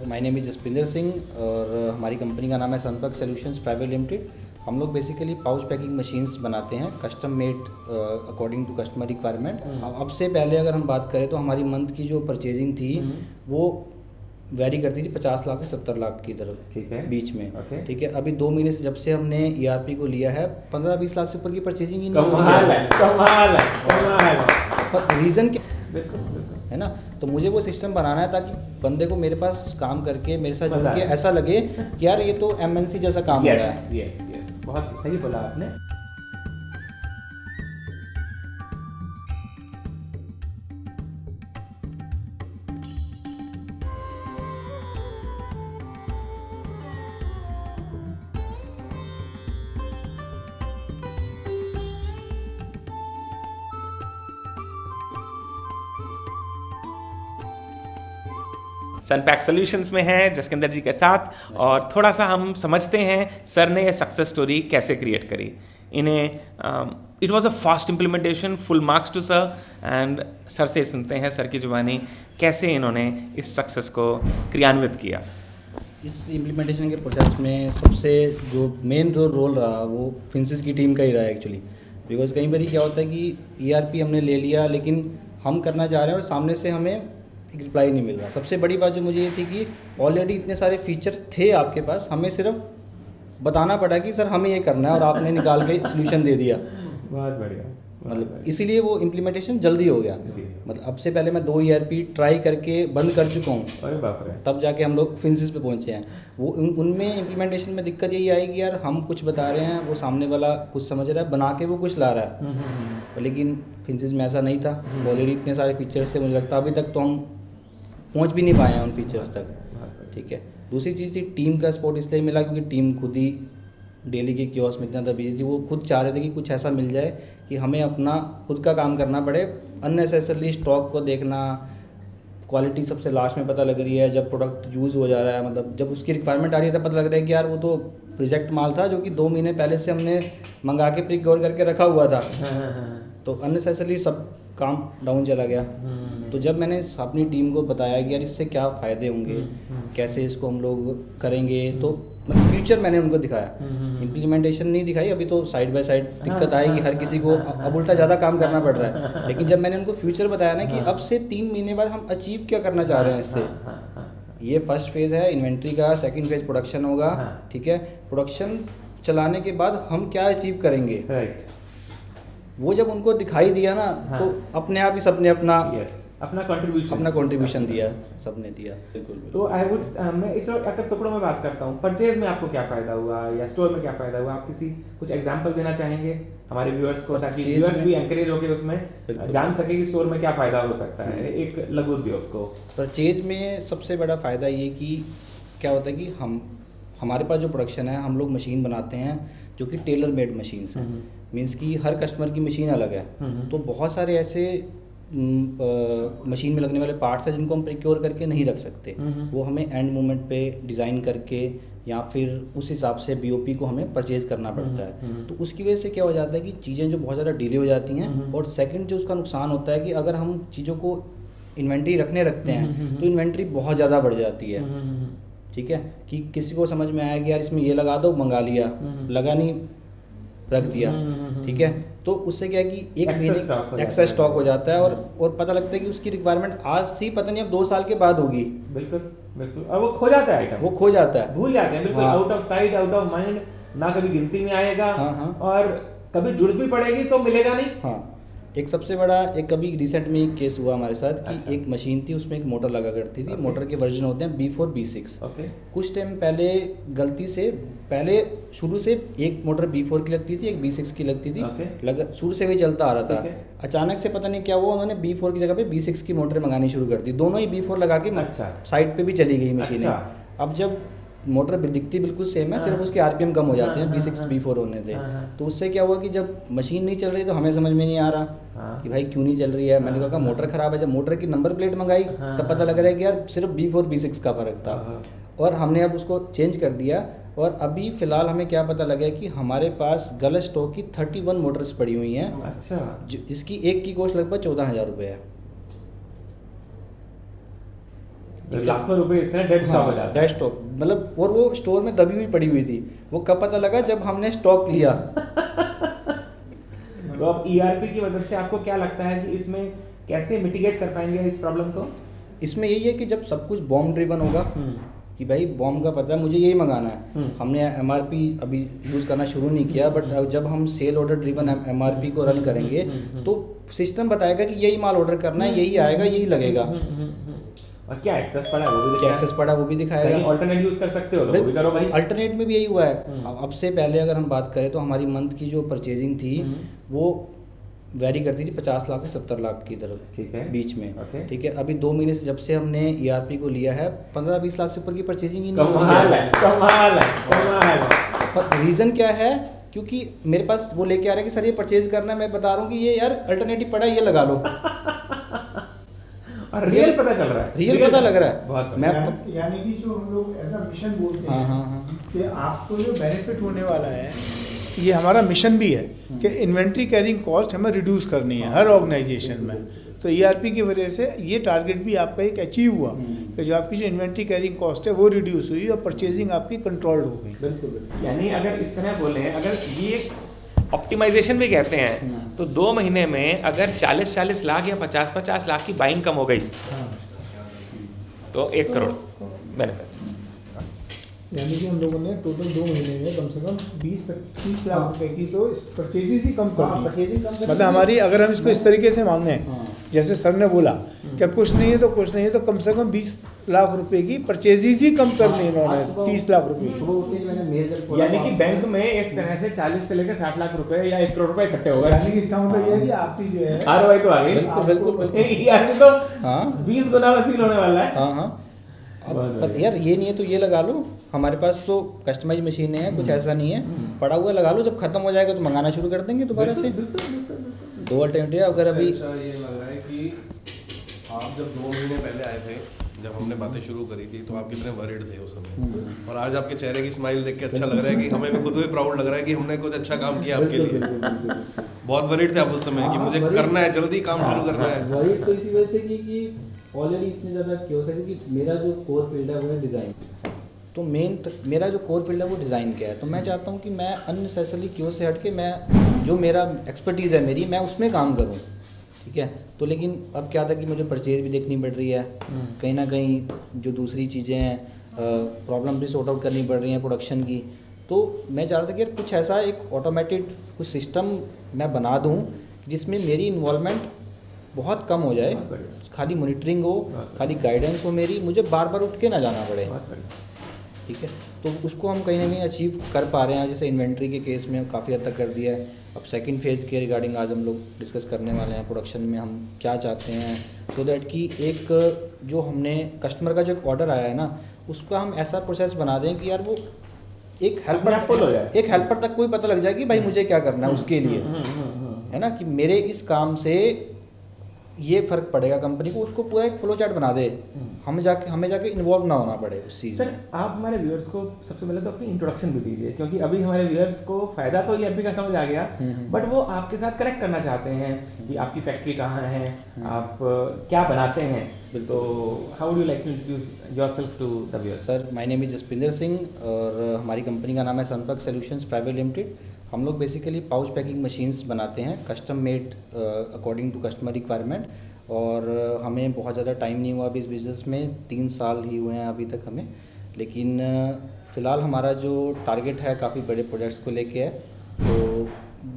My name is Jaspinder Singh और हमारी company का नाम है सनपक सॉल्यूशंस प्राइवेट लिमिटेड। हम लोग बेसिकली पाउच पैकिंग मशीन्स बनाते हैं, custom made according to customer requirement. अब से पहले अगर हम बात करें तो हमारी मंथ की जो परचेजिंग थी वो वेरी करती थी 50 लाख से 70 लाख की तरफ, ठीक है, बीच में। ओके। ठीक है, अभी 2 महीने से जब से हमने ERP को लिया है 15-20 लाख से ऊपर की परचेजिंग ही नहीं हो कमाल रही है, कमाल है, कमाल है। पर रीज़न क्या बिल्कुल बिल्कुल। है ना, तो मुझे वो सिस्टम बनाना है ताकि बंदे को मेरे पास काम करके मेरे साथ जुड़ मज़ा के आए। ऐसा लगे कि यार ये तो MNC जैसा काम हो रहा है। यस यस यस, बहुत सही बोला आपने। सनपैक सॉल्यूशंस में हैं जसकिंदर जी के साथ, और थोड़ा सा हम समझते हैं सर ने ये सक्सेस स्टोरी कैसे क्रिएट करी। इन्हें it was a fast implementation, full marks to sir. And sir से सुनते हैं सर की जुबानी कैसे इन्होंने इस सक्सेस को क्रियान्वित किया। इस इम्प्लीमेंटेशन के प्रोसेस में सबसे जो मेन जो रोल रहा वो फिंसिस की टीम का ही रहा एक्चुअली। बिकॉज कई बार क्या होता है कि ERP हमने ले लिया लेकिन हम करना चाह रहे हैं और सामने से हमें एक रिप्लाई नहीं मिल रहा। सबसे बड़ी बात जो मुझे ये थी कि ऑलरेडी इतने सारे फीचर थे आपके पास, हमें सिर्फ बताना पड़ा कि सर हमें ये करना है और आपने निकाल के सोल्यूशन दे दिया। बहुत बढ़िया, मतलब इसीलिए वो इम्प्लीमेंटेशन जल्दी हो गया। जी। मतलब अब से पहले मैं 2 ERP ट्राई करके बंद कर चुका हूँ, अरे बाप रे। तब जाके हम लोग फिंसिस पे पहुँचे हैं। वो उनमें इम्प्लीमेंटेशन में दिक्कत यही आई कि यार हम कुछ बता रहे हैं, वो सामने वाला कुछ समझ रहा है, बना के वो कुछ ला रहा है। लेकिन फिंसिस में ऐसा नहीं था। ऑलरेडी इतने सारे फीचर्स थे, मुझे लगता है अभी तक तो हम पहुँच भी नहीं पाए हैं उन फीचर्स तक। ठीक है, दूसरी चीज़ थी टीम का सपोर्ट इसलिए मिला क्योंकि टीम खुद ही डेली के कियोस्क में इतना बिजी थी। वो खुद चाह रहे थे कि कुछ ऐसा मिल जाए कि हमें अपना खुद का काम करना पड़े। अननेसेसरली स्टॉक को देखना, क्वालिटी सबसे लास्ट में पता लग रही है जब प्रोडक्ट यूज़ हो जा रहा है। मतलब जब उसकी रिक्वायरमेंट आ रही है तब पता लग रहा है कि यार वो तो प्रोजेक्ट माल था जो कि 2 महीने पहले से हमने मंगा के प्रिक्योर करके रखा हुआ था। तो अननेसेसरली सब काम डाउन चला गया। तो जब मैंने अपनी टीम को बताया कि यार इससे क्या फ़ायदे होंगे, कैसे इसको हम लोग करेंगे, तो मतलब फ्यूचर मैंने उनको दिखाया। इम्प्लीमेंटेशन नहीं दिखाई, अभी तो साइड बाय साइड दिक्कत आएगी हर किसी को, अब उल्टा ज़्यादा काम करना पड़ रहा है। लेकिन जब मैंने उनको फ्यूचर बताया ना कि अब से 3 महीने बाद हम अचीव क्या करना चाह रहे हैं इससे, ये फर्स्ट फेज़ है इन्वेंट्री का, सेकंड फेज़ प्रोडक्शन होगा। ठीक है, प्रोडक्शन चलाने के बाद हम क्या अचीव करेंगे, राइट। वो जब उनको दिखाई दिया ना तो अपने आप ही सबने अपना अपना कंट्रीब्यूशन दिया, सबने दिया। बिल्कुल। तो आई वुड मैं इस अगर टुकड़ों में बात करता हूँ, परचेज में आपको क्या फ़ायदा हुआ या स्टोर में क्या फ़ायदा हुआ, आप कुछ एग्जांपल देना चाहेंगे हमारे व्यूअर्स को, ताकि व्यूअर्स भी एंकरेज होकर उसमें जान सके कि स्टोर में क्या फ़ायदा हो सकता है एक लघु उद्योग को। परचेज में सबसे बड़ा फ़ायदा ये कि क्या होता है कि हमारे पास जो प्रोडक्शन है, हम लोग मशीन बनाते हैं जो कि टेलर मेड मशीन्स हैं। मीन्स कि हर कस्टमर की मशीन अलग है। तो बहुत सारे ऐसे मशीन में लगने वाले पार्ट्स हैं जिनको हम प्रिक्योर करके नहीं रख सकते। वो हमें एंड मोमेंट पे डिज़ाइन करके या फिर उस हिसाब से BOP को हमें परचेज़ करना पड़ता है। तो उसकी वजह से क्या हो जाता है कि चीज़ें जो बहुत ज़्यादा डिले हो जाती हैं। और सेकंड जो उसका नुकसान होता है कि अगर हम चीज़ों को इन्वेंट्री रखते हैं तो इन्वेंट्री बहुत ज़्यादा बढ़ जाती है। ठीक है, कि किसी को समझ में आया कि यार इसमें ये लगा दो, मंगा लिया, लगा नहीं, रख दिया। ठीक है, तो उससे क्या है कि एक महीने एक्सेस स्टॉक हो जाता है और पता लगता है कि उसकी रिक्वायरमेंट आज से पता नहीं अब 2 साल के बाद होगी। बिल्कुल बिल्कुल, और वो खो जाता है आइटम, वो खो जाता है, भूल जाते हैं बिल्कुल। Out of sight out of mind, ना कभी गिनती में आएगा। और कभी जुड़ भी पड़ेगी तो मिलेगा नहीं। हाँ, एक सबसे बड़ा कभी रिसेंट में एक केस हुआ हमारे साथ कि एक मशीन थी, उसमें एक मोटर लगा करती थी। मोटर के वर्जन होते हैं B4 B6। कुछ टाइम पहले गलती से शुरू से एक मोटर B4 की लगती थी, एक B6 की लगती थी। शुरू से वही चलता आ रहा था। अचानक से पता नहीं क्या हुआ, उन्होंने B4 की जगह पे B6 की मोटर मंगानी शुरू कर दी। दोनों ही B4 लगा के साइड पे भी चली गई मशीनें। अब जब मोटर दिखती बिल्कुल सेम है, सिर्फ उसके RPM कम हो जाते हैं B6 B4 होने से। तो उससे क्या हुआ कि जब मशीन नहीं चल रही तो हमें समझ में नहीं आ रहा कि भाई क्यों नहीं चल रही है। मैंने कहा मोटर ख़राब है। जब मोटर की नंबर प्लेट मंगाई तब पता लग रहा है कि यार सिर्फ B4 B6 का फ़र्क था। और हमने अब उसको चेंज कर दिया। और अभी फ़िलहाल हमें क्या पता लगा कि हमारे पास गलत स्टॉक की 31 मोटर्स पड़ी हुई हैं। अच्छा। जिसकी एक की कॉस्ट लगभग 14,000 रुपये है। लाखों रुपए इस तरह डेड स्टॉक हो जाता है। डेड स्टॉक मतलब, और वो स्टोर में दबी हुई पड़ी हुई थी, वो कब पता लगा जब हमने स्टॉक लिया। तो अब ERP की मदद से आपको क्या लगता है कि इसमें कैसे मिटिगेट कर पाएंगे इस प्रॉब्लम को? इसमें यही है कि जब सब कुछ बॉम्ब ड्रिवन होगा कि भाई बॉम्ब का पता है मुझे यही मंगाना है, हमने MRP अभी यूज़ करना शुरू नहीं किया, बट जब हम सेल ऑर्डर ड्रिवन MRP को रन करेंगे तो सिस्टम बताएगा कि यही माल ऑर्डर करना है, यही आएगा, यही लगेगा। और क्या एक्सेस पड़ा है वो भी क्या एक्सेस पड़ा वो भी दिखाएगा। ऑल्टरनेट यूज कर सकते हो तो वो भी करो भाई। अल्टरनेट में भी यही हुआ है। अब से पहले अगर हम बात करें तो हमारी मंथ की जो परचेजिंग थी वो वेरी करती थी 50 लाख से 70 लाख की तरफ, ठीक है, बीच में। okay. ठीक है, अभी 2 महीने से जब से हमने ERP को लिया है 15-20 लाख से ऊपर की परचेजिंग ही नहीं हो रही है। रीज़न क्या है? क्योंकि मेरे पास वो लेके आ रहा है कि सर ये परचेज करना है, मैं बता रहा हूँ कि ये यार अल्टरनेटिव पड़ा है, ये लगा लो। और रियल पता चल रहा है, रियल पता लग रहा है। बहुत मैं यानी कि जो हम लोग ऐसा मिशन बोलते हैं हाँ। कि आपको जो बेनिफिट होने वाला है, ये हमारा मिशन भी है कि इन्वेंट्री कैरिंग कॉस्ट हमें रिड्यूस करनी है हर ऑर्गेनाइजेशन में। तो ERP की वजह से ये टारगेट भी आपका एक अचीव हुआ कि जो आपकी जो इन्वेंट्री कैरिंग कॉस्ट है वो रिड्यूस हुई और परचेजिंग आपकी कंट्रोल्ड हो गई। बिल्कुल। यानी अगर इस तरह बोले, अगर ये ऑप्टिमाइजेशन भी कहते हैं, तो 2 महीने में अगर 40-40 लाख या 50-50 लाख की बाइंग कम हो गई तो 1 करोड़ बेनिफिट। यानी कि हम लोगों ने टोटल 2 महीने में कम से कम 20-30 लाख रुपए की तो परचेजेज ही कम कर दी। मतलब हमारी अगर हम इसको इस तरीके से मांगे, जैसे सर ने बोला कि कुछ नहीं है तो कम से कम 20 लाख रुपए की परचेजेज ही कम करनी इन्होंने, 30 लाख रुपए। यानी कि बैंक में एक तरह से 40 से लेकर 60 लाख रुपए या 1 करोड़ रुपए इकट्ठे हो गए। यानी कि इसका मतलब ये है कि आपकी जो है ROI तो आ गई। बिल्कुल। यानी तो 20 गुना वसूल होने वाला है। हाँ। अब यार ये नहीं है तो ये लगा लो, हमारे पास तो कस्टमाइज मशीनें हैं, कुछ ऐसा नहीं है, पड़ा हुआ लगा लो, जब खत्म हो जाएगा तो मंगाना शुरू कर देंगे दोबारा से। 2 अल्टरनेटिव अगर अभी अच्छा ये लग रहा है कि आप जब 2 महीने पहले आए थे, जब हमने बातें शुरू करी थी, तो आप कितने वरीड थे उस समय, और आज आपके चेहरे की स्माइल देख के अच्छा लग रहा है कि हमें भी खुद भी प्राउड लग रहा है कि हमने कुछ अच्छा काम किया आपके लिए। बहुत वरीड थे आप उस समय कि मुझे करना है, जल्दी काम शुरू करना है। वरीड तो इसी वजह से कि ऑलरेडी इतने ज़्यादा क्यों है कि मेरा जो कोर फील्ड है वो है डिज़ाइन। तो मेरा जो कोर फील्ड है वो डिज़ाइन का है, तो मैं चाहता हूँ कि मैं अननेसेसरली क्यों से हट के मैं जो मेरा एक्सपर्टीज़ है मेरी, मैं उसमें काम करूँ। ठीक है, तो लेकिन अब क्या था कि मुझे परचेज भी देखनी पड़ रही है, कहीं ना कहीं जो दूसरी चीज़ें हैं प्रॉब्लम भी सॉर्ट आउट करनी पड़ रही हैं प्रोडक्शन की। तो मैं चाह रहा था कि यार कुछ ऐसा एक ऑटोमेटेड कुछ सिस्टम मैं बना दूँ जिसमें मेरी इन्वॉल्वमेंट बहुत कम हो जाए, खाली मॉनिटरिंग हो, खाली गाइडेंस हो मेरी, मुझे बार बार उठ के ना जाना पड़े। ठीक है, तो उसको हम कहीं ना कहीं अचीव कर पा रहे हैं। जैसे इन्वेंट्री के केस में काफ़ी हद तक कर दिया है। अब सेकंड फेज़ के रिगार्डिंग आज हम लोग डिस्कस करने वाले हैं, प्रोडक्शन में हम क्या चाहते हैं, सो दैट कि एक जो हमने कस्टमर का जो ऑर्डर आया है ना, उसका हम ऐसा प्रोसेस बना दें कि यार वो एक हेल्पर तक कोई पता लग जाए कि भाई मुझे क्या करना है उसके लिए, है ना, कि मेरे इस काम से ये फ़र्क पड़ेगा कंपनी को, उसको पूरा एक फ्लो चार्ट बना दे, हमें जाके इन्वॉल्व ना होना पड़े उस चीज़। सर आप हमारे व्यूअर्स को सबसे पहले तो अपनी इंट्रोडक्शन भी दीजिए, क्योंकि अभी हमारे व्यूअर्स को फ़ायदा तो ERP का समझ आ गया, बट वो आपके साथ कनेक्ट करना चाहते हैं कि आपकी फैक्ट्री कहाँ है, आप क्या बनाते हैं। तो how would you like to introduce yourself to the viewers? Sir my name is Jaspinder Singh और हमारी कंपनी का नाम है सनपक सॉल्यूशंस प्राइवेट लिमिटेड। हम लोग बेसिकली पाउच पैकिंग मशीन्स बनाते हैं, custom made according to customer requirement. और हमें बहुत ज़्यादा टाइम नहीं हुआ अभी इस बिज़नेस में, 3 साल ही हुए हैं अभी तक हमें। लेकिन फ़िलहाल हमारा जो टारगेट है काफ़ी बड़े प्रोजेक्ट्स को लेके है। तो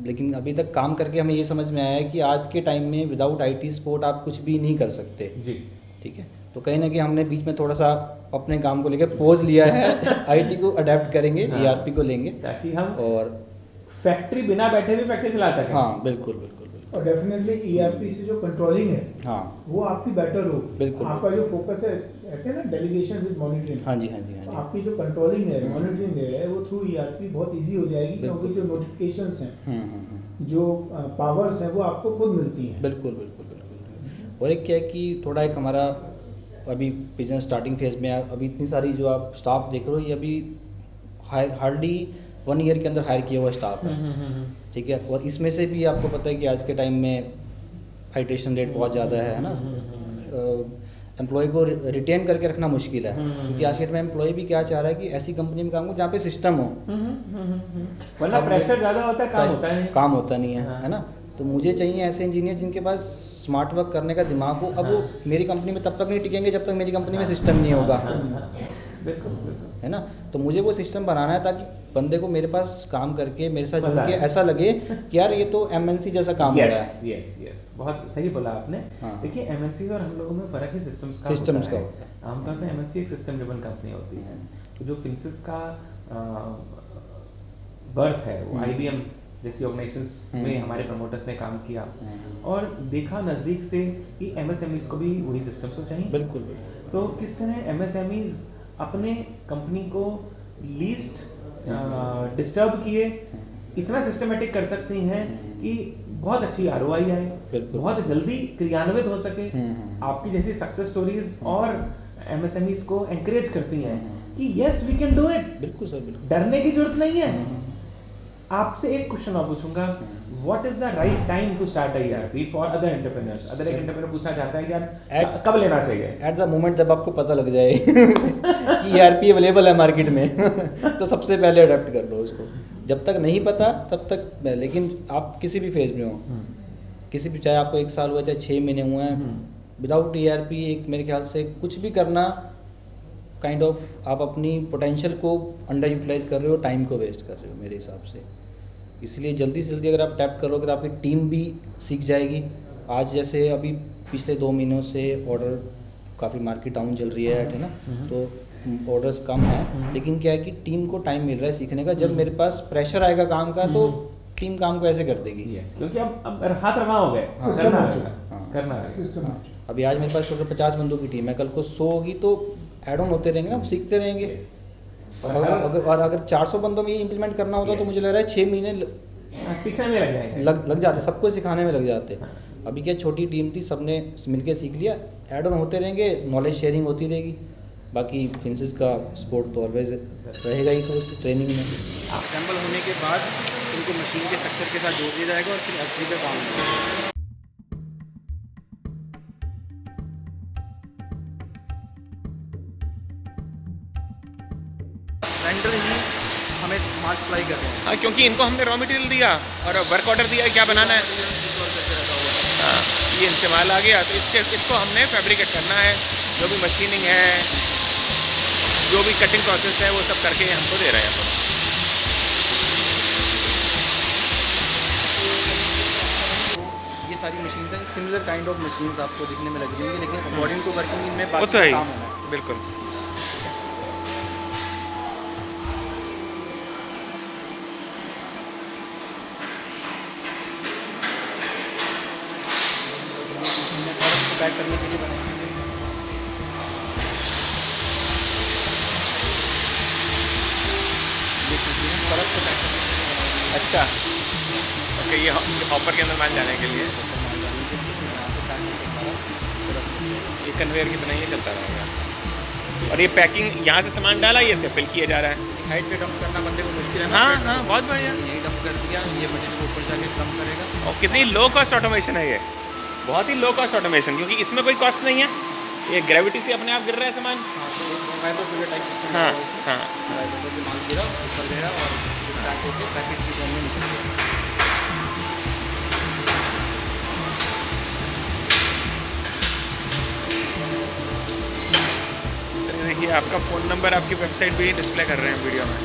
लेकिन अभी तक काम करके हमें ये समझ में आया है कि आज के टाइम में विदाउट IT सपोर्ट आप कुछ भी नहीं कर सकते जी। ठीक है, तो कहीं ना कहीं हमने बीच में थोड़ा सा अपने काम को लेकर पॉज लिया है। IT को अडेप्ट करेंगे, ERP को लेंगे ताकि हम और फैक्ट्री बिना बैठे भी फैक्ट्री चला सकें। हाँ बिल्कुल। और डेफिनेटली ERP से जो कंट्रोलिंग है हाँ वो आपकी बेटर हो। बिल्कुल। आपका जो फोकस है, कहते हैं ना डेलीगेशन विद मॉनिटरिंग। हाँ जी। तो आपकी जो कंट्रोलिंग है, मॉनिटरिंग है, वो थ्रू ERP बहुत इजी हो जाएगी, क्योंकि जो नोटिफिकेशंस हैं, जो पावर्स हैं, वो आपको खुद मिलती हैं। बिल्कुल। और एक क्या है कि थोड़ा एक हमारा अभी बिजनेस स्टार्टिंग फेज में है, अभी इतनी सारी जो आप स्टाफ देख रहे हो, ये अभी हार्डली 1 ईयर के अंदर हायर किया हुआ स्टाफ है। ठीक है, और इसमें से भी आपको पता है कि आज के टाइम में हाइड्रेशन रेट बहुत ज़्यादा है ना, एम्प्लॉय को रिटेन करके रखना मुश्किल है, क्योंकि आज के टाइम में एम्प्लॉय भी क्या चाह रहा है कि ऐसी कंपनी में काम करो जहाँ पे सिस्टम हो, वरना प्रेशर ज़्यादा होता है, काम होता नहीं है। है ना। तो मुझे चाहिए ऐसे इंजीनियर जिनके पास स्मार्ट वर्क करने का दिमाग हो। अब वो मेरी कंपनी में तब तक नहीं टिकेंगे जब तक मेरी कंपनी में सिस्टम नहीं होगा, बिल्कुल बिल्कुल। है ना। तो मुझे वो सिस्टम बनाना है ताकि बंदे को मेरे पास काम करके मेरे साथ जुड़ के ऐसा लगे कि यार ये तो एमएनसी जैसा काम हो रहा है। यस, बहुत सही बोला आपने। हाँ। देखिए एमएनसी और हम लोगों में फ़र्क है सिस्टम्स का होता है। आमतौर पे एमएनसी एक सिस्टम ड्रिवन कंपनी होती है, तो जो फिंसिस का बर्थ है वो आईबीएम जैसी ऑर्गेनाइजेशंस में हमारे प्रमोटर्स ने काम किया और देखा नज़दीक से कि एमएसएमईज को भी वही सिस्टम्स हो चाहिए। बिल्कुल। तो किस तरह एमएसएमईज अपने कंपनी को लीस्ट डिस्टर्ब किए इतना सिस्टमेटिक कर सकती हैं कि बहुत अच्छी आरओआई आए, बहुत जल्दी क्रियान्वित हो सके। आपकी जैसी सक्सेस स्टोरीज और एमएसएमईज को एनकरेज करती हैं कि yes we can do it. बिल्कुल सर, बिल्कुल। डरने की जरूरत नहीं है। आपसे एक क्वेश्चन और पूछूंगा, what is the right time to start ERP for other entrepreneurs? Other एक एंटरप्रेन्योर पूछना चाहता है कि यार कब लेना चाहिए? एट द मोमेंट जब आपको पता लग जाए कि ईआरपी अवेलेबल है मार्केट में तो सबसे पहले अडॉप्ट कर लो उसको। जब तक नहीं पता तब तक, लेकिन आप किसी भी फेज में हो, किसी भी, चाहे आपको 1 साल हुआ चाहे 6 महीने हुए हैं, विदाउट ईआरपी एक मेरे ख्याल से कुछ भी करना काइंड ऑफ आप अपनी पोटेंशियल को अंडर यूटिलाइज कर रहे हो, टाइम को वेस्ट कर रहे हो मेरे हिसाब से। इसलिए जल्दी से जल्दी अगर आप टैप करोगे तो आपकी टीम भी सीख जाएगी। आज जैसे अभी पिछले 2 महीनों से ऑर्डर काफ़ी मार्केट डाउन चल रही है ना, तो ऑर्डर्स कम है, लेकिन क्या है कि टीम को टाइम मिल रहा है सीखने का। जब मेरे पास प्रेशर आएगा काम का तो टीम काम को ऐसे कर देगी। क्योंकि अब हाथ रवा हो गए, करना है। अभी आज मेरे पास टोटल 50 बंदों की टीम है, कल को 100 होगी तो ऐड ऑन होते रहेंगे ना, हम सीखते रहेंगे। अगर 400 बंदों में ये इम्प्लीमेंट करना होता तो मुझे लग रहा है 6 महीने सीखने में लग जाएंगे, लग जाते, सबको सिखाने में लग जाते। अभी क्या छोटी टीम थी, सबने मिलके सीख लिया, ऐड ऑन होते रहेंगे, नॉलेज शेयरिंग होती रहेगी। बाकी फिंसिस का सपोर्ट तो ऑलवेज रहेगा ही, तो उस ट्रेनिंग में असेंबल होने के बाद उनको मशीन के स्ट्रक्चर के साथ जोड़ दिया जाएगा और फिर एफजी पे काम होगा। वेंडर ही हमें माल सप्लाई कर रहे हैं। हाँ, क्योंकि इनको हमने रॉ मटेरियल दिया और वर्क ऑर्डर दिया क्या बनाना है। हाँ, ये इनसे माल आ गया तो इसको हमने फैब्रिकेट करना है। जो भी मशीनिंग है, जो भी कटिंग प्रोसेस है, वो सब करके हमको दे रहे हैं। ये सारी मशीन है, सिमिलर काइंड ऑफ मशीन्स आपको दिखने में लग जाएंगी, लेकिन अकॉर्डिंग टू वर्किंग इनमें वो तो है ही, बिल्कुल। पैक करने के लिए बने अच्छा, ओके, ये हॉपर के अंदर माल जाने के लिए ये कन्वेयर की तरह ये चलता रहेगा। और ये पैकिंग यहाँ से सामान डाला, ये से फिल किया जा रहा है। हाइट पे डंप करना बंदे को मुश्किल है ना। हाँ, बहुत बढ़िया। यही डंप कर दिया, ये मशीन को ऊपर जाके डंप करेगा। और कितनी लो कॉस्ट ऑटोमेशन है ये, बहुत ही लो कॉस्ट ऑटोमेशन, क्योंकि इसमें कोई कॉस्ट नहीं है, ये ग्रेविटी से अपने आप गिर रहा है सामान। हाँ हाँ, से माल गिरा, ऊपर गया और पैक होकर पैकेट की फॉर्म में निकल गया। सर देखिए, आपका फ़ोन नंबर आपकी वेबसाइट भी डिस्प्ले कर रहे हैं वीडियो में।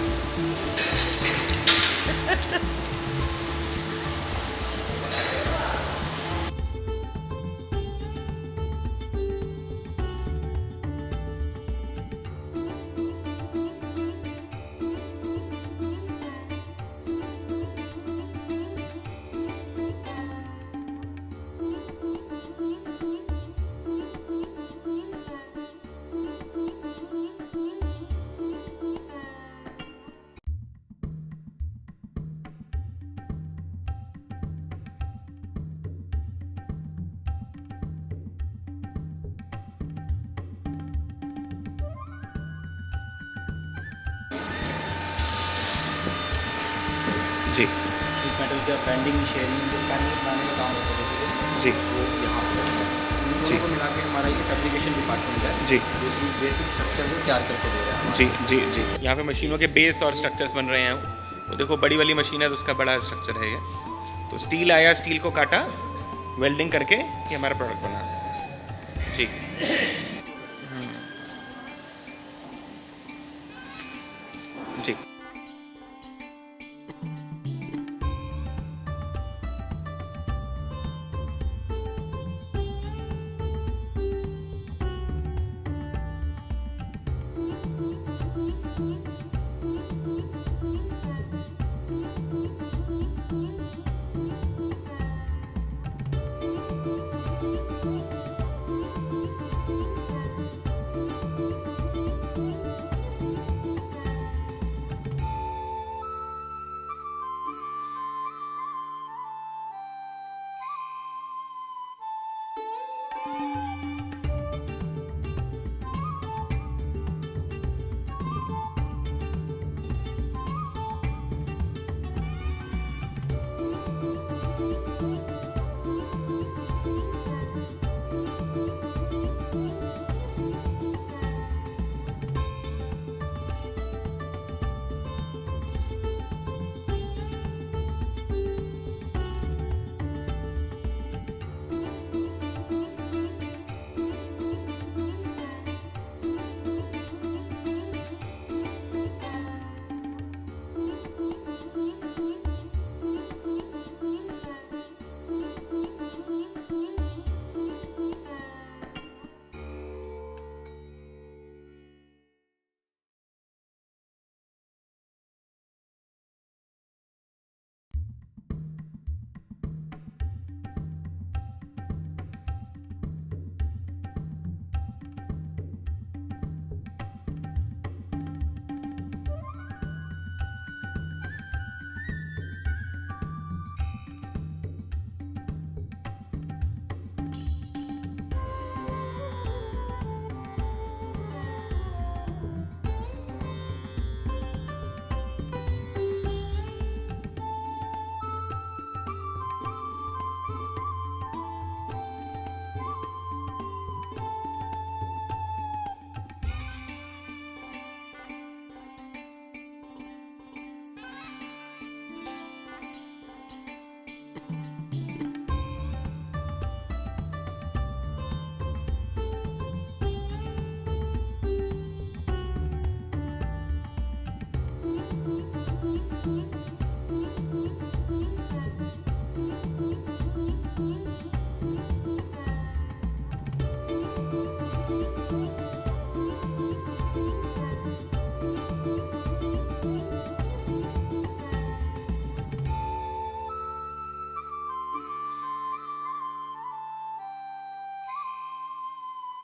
जी मेटल का बैंडिंग शेयरिंग जो पैनल बनाने का काम होता है बेसिकली जी, वो यहाँ पर दोनों को मिला के हमारा ये फैब्रिकेशन डिपार्टमेंट है जी जो इसकी बेसिक स्ट्रक्चर को तैयार करके दे रहा है जी जी जी। यहाँ पे मशीनों के बेस और स्ट्रक्चर्स बन रहे हैं। वो देखो बड़ी वाली मशीन है तो उसका बड़ा स्ट्रक्चर है ये। तो स्टील आया, स्टील को काटा, वेल्डिंग करके ये हमारा प्रोडक्ट बना जी। जी